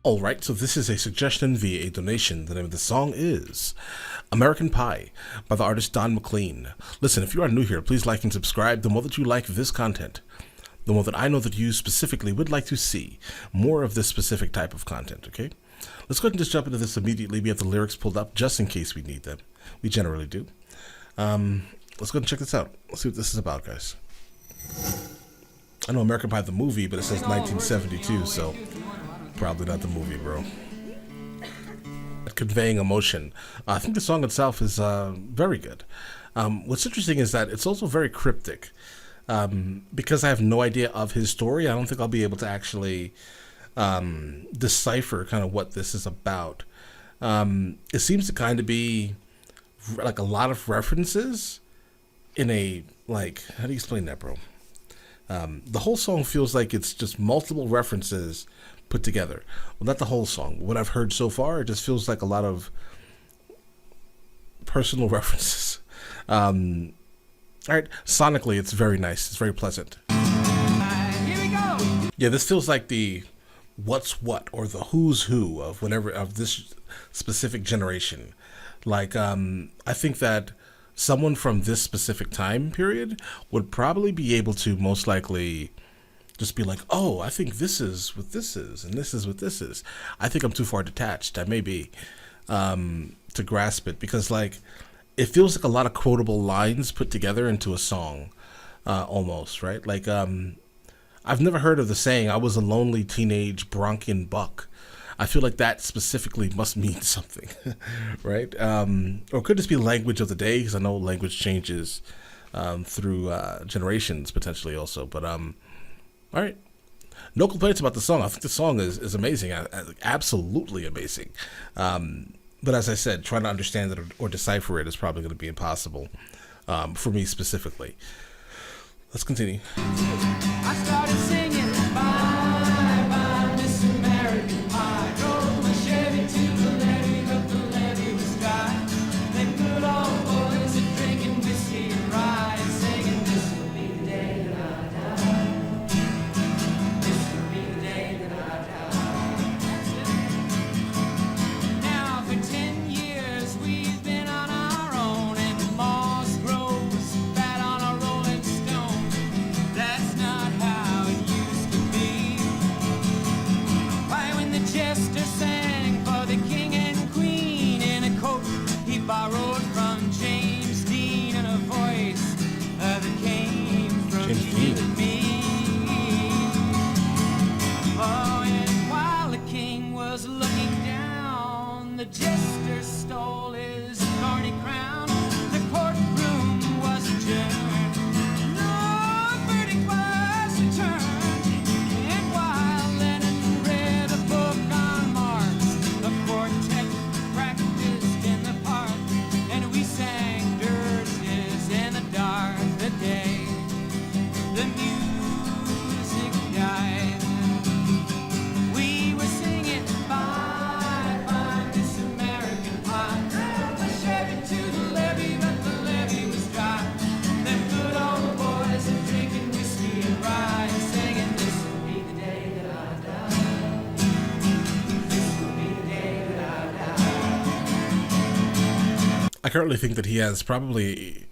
Alright, so this is a suggestion via a donation. The name of the song is American Pie by the artist Don McLean. Listen, if you are new here, please like and subscribe. The more that you like this content, the more that I know that you specifically would like to see more of this specific type of content, okay? Let's go ahead and just jump into this immediately. We have the lyrics pulled up just in case we need them. We generally do. Let's go ahead and check this out. Let's see what this is about, guys. I know American Pie the movie, but it says 1972, so probably not the movie, bro. Conveying emotion. I think the song itself is very good. What's interesting is that it's also very cryptic. Because I have no idea of his story, I don't think I'll be able to actually decipher kind of what this is about. It seems to kind of be like a lot of references in a, like, how do you explain that, bro? The whole song feels like it's just multiple references put together. Well, not the whole song. What I've heard so far, it just feels like a lot of personal references. All right, sonically, it's very nice. It's very pleasant. Here we go. Yeah, this feels like the what's what or the who's who of whatever of this specific generation. Like, I think that someone from this specific time period would probably be able to most likely just be like, oh, I think this is what this is, and this is what this is. I think I'm too far detached. I may be to grasp it, because like it feels like a lot of quotable lines put together into a song, almost, right? Like, I've never heard of the saying, I was a lonely teenage Bronchian buck. I feel like that specifically must mean something, right? Or it could just be language of the day, because I know language changes through generations potentially also. But all right, no complaints about the song. I think the song is amazing, absolutely amazing. But as I said, trying to understand it or decipher it is probably going to be impossible for me specifically. Let's continue. I started singing bye bye Miss American Pie. Drove my Chevy to the levee, but the levee was dry. Them good old boys are drinking whiskey and rye and singing, this will be the day that I die. This will be the day that I die. Now for 10 years we've been on our own, and the moss grows fat on a rolling stone. That's not how it used to be. Why, when the jester sang for the king and queen in a coat he borrowed from James Dean, and a voice that came from James you Dean. and me. Oh, and while the king was looking down, the jester stole his thorny crown. The courtroom was adjourned. No verdict was returned. And while Lennon read a book on Marx, the quartet practiced in the park, and we sang dirges in the dark. The day the music died, we were singing bye bye Miss American Pie. Drove my Chevy to the levee, but the levee was dry. Them good old boys are drinking whiskey and rye and singing, this will be the day that I die. This will be the day that I die. I currently think that he has probably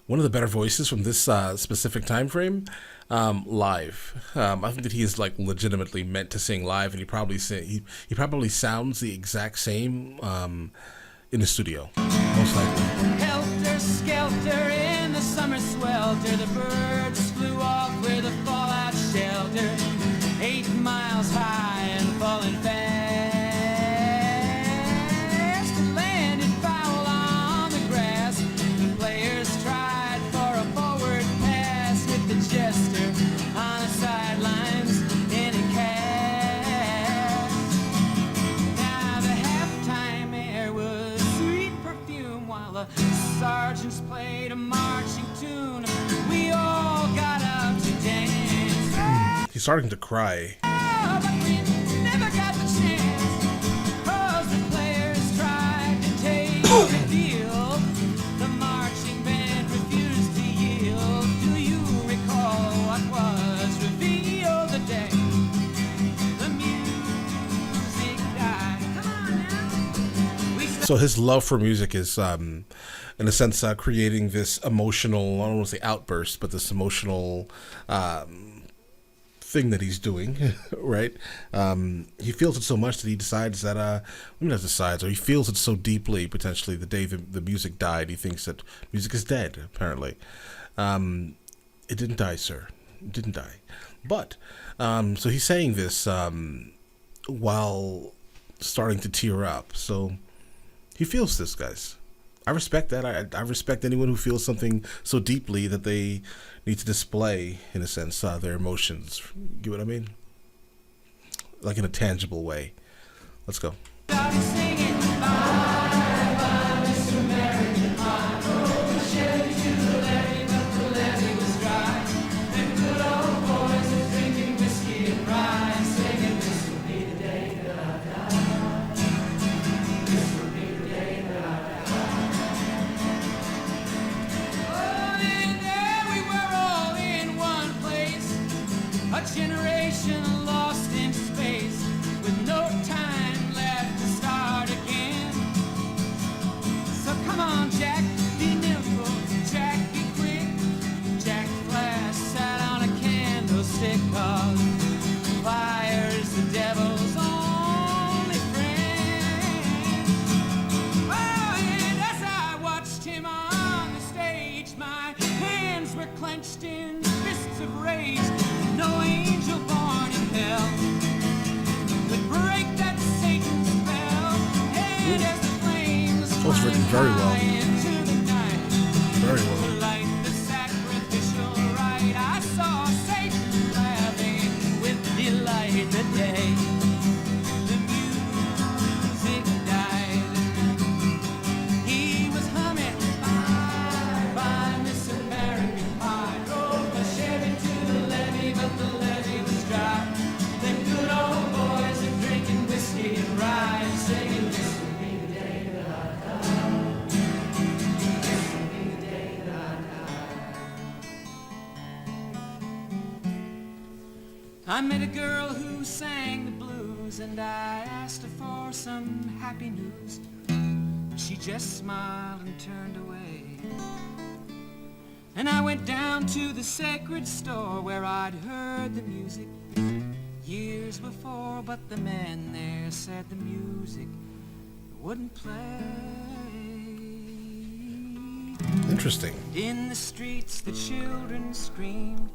one of the better voices from this specific time frame live. I think that he is like legitimately meant to sing live, and he probably he probably sounds the exact same in the studio, most likely. Helter skelter in the summer swelter, the birds flew off with a fallout shelter, 8 miles high and falling fast, and landed foul on the grass. The players tried for a forward pass with the jester on the sidelines in a cast. Now the halftime air was sweet perfume while the sergeants played a marching tune. We all got up to dance. He's starting to cry. Oh, but we never got the chance, 'cause the players tried to take the field. The marching band refused to yield. Do you recall what was revealed the day the music So his love for music is, in a sense, creating this emotional, I don't want to say outburst, but this emotional thing that he's doing, right? He feels it so much that he decides that, not decides, or he feels it so deeply, potentially, the day the music died, he thinks that music is dead, apparently. It didn't die, sir. It didn't die. But, so he's saying this while starting to tear up. So he feels this, guys. I respect that. I respect anyone who feels something so deeply that they need to display, in a sense, their emotions. Get what I mean? Like in a tangible way. Let's go. Generation lost in space with no time left to start again. So come on, Jack, be nimble, Jack, be quick. Jack Flash sat on a candlestick, 'cause fire's the devil's only friend. Oh, and as I watched him on the stage, my hands were clenched in fists of rage. No angel born in hell could break that Satan's spell. And as the flames was written very well. into the night, Very well. to light the sacrificial rite, I saw Satan laughing with delight the day the music died. He was humming bye bye Miss American Pie. Drove a Chevy to the levee, but the levee was dry. Them good old boys are drinking whiskey and rye, singing this will be the day that I die. This will be the day that I die. I met a girl who sang the blues, and I asked her for some happy news. She just smiled and turned away. And I went down to the sacred store where I'd heard the music years before, but the man there said the music wouldn't play. Interesting. In the streets the children screamed,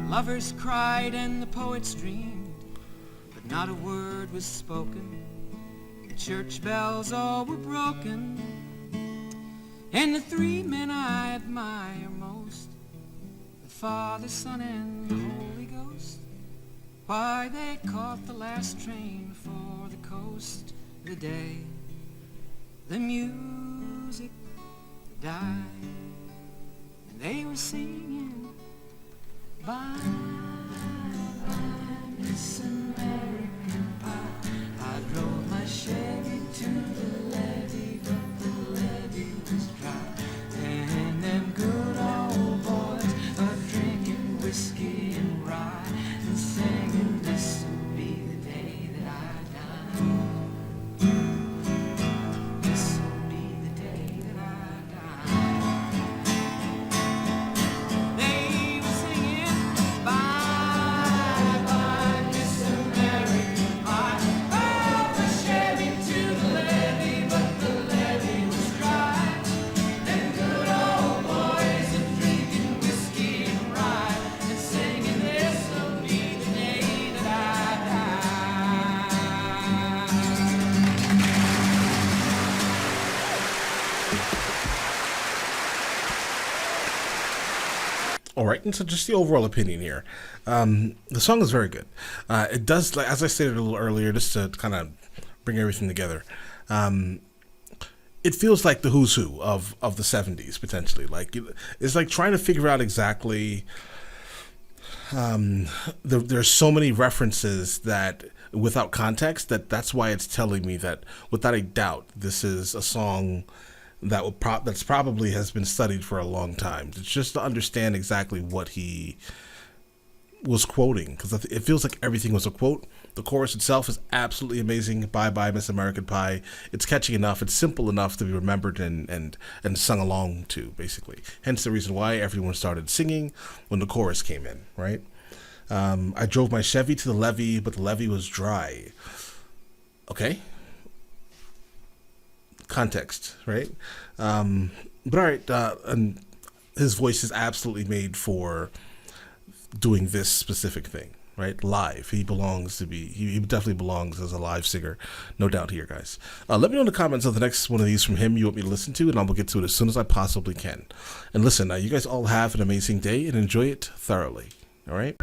lovers cried and the poets dreamed, but not a word was spoken. The church bells all were broken. And the three men I admire most, the Father, Son, and the Holy Ghost, why, they caught the last train for the coast the day the music died. And they were singing, bye, bye, Miss American Pie. I drove my Chevy to the levee, but the levee was dry. And them good old boys are drinking whiskey and rye and singing, this will be the day that I die. This will be the day that I die. They were singing, bye, bye, Miss American Pie. Oh, the Chevy to the levee, but the levee was dry. Them good old boys are drinking whiskey and rye and singing, this will be the day that I die. All right, and so just the overall opinion here. The song is very good. It does, like, as I stated a little earlier, just to kind of bring everything together. It feels like the who's who of the 70s, potentially. Like, it's like trying to figure out exactly. There's so many references that, without context, that's why it's telling me that, without a doubt, this is a song that that's probably has been studied for a long time. It's just to understand exactly what he was quoting, because it feels like everything was a quote, The chorus itself is absolutely amazing. Bye Bye Miss American Pie. It's catchy enough. It's simple enough to be remembered and sung along to, basically. Hence the reason why everyone started singing when the chorus came in, right? I drove my Chevy to the levee, but the levee was dry. Okay. Context, right? But all right, and his voice is absolutely made for doing this specific thing, right? Live. He definitely belongs as a live singer. No doubt here, guys. Let me know in the comments of the next one of these from him you want me to listen to, and I will get to it as soon as I possibly can. And listen, you guys all have an amazing day and enjoy it thoroughly. All right?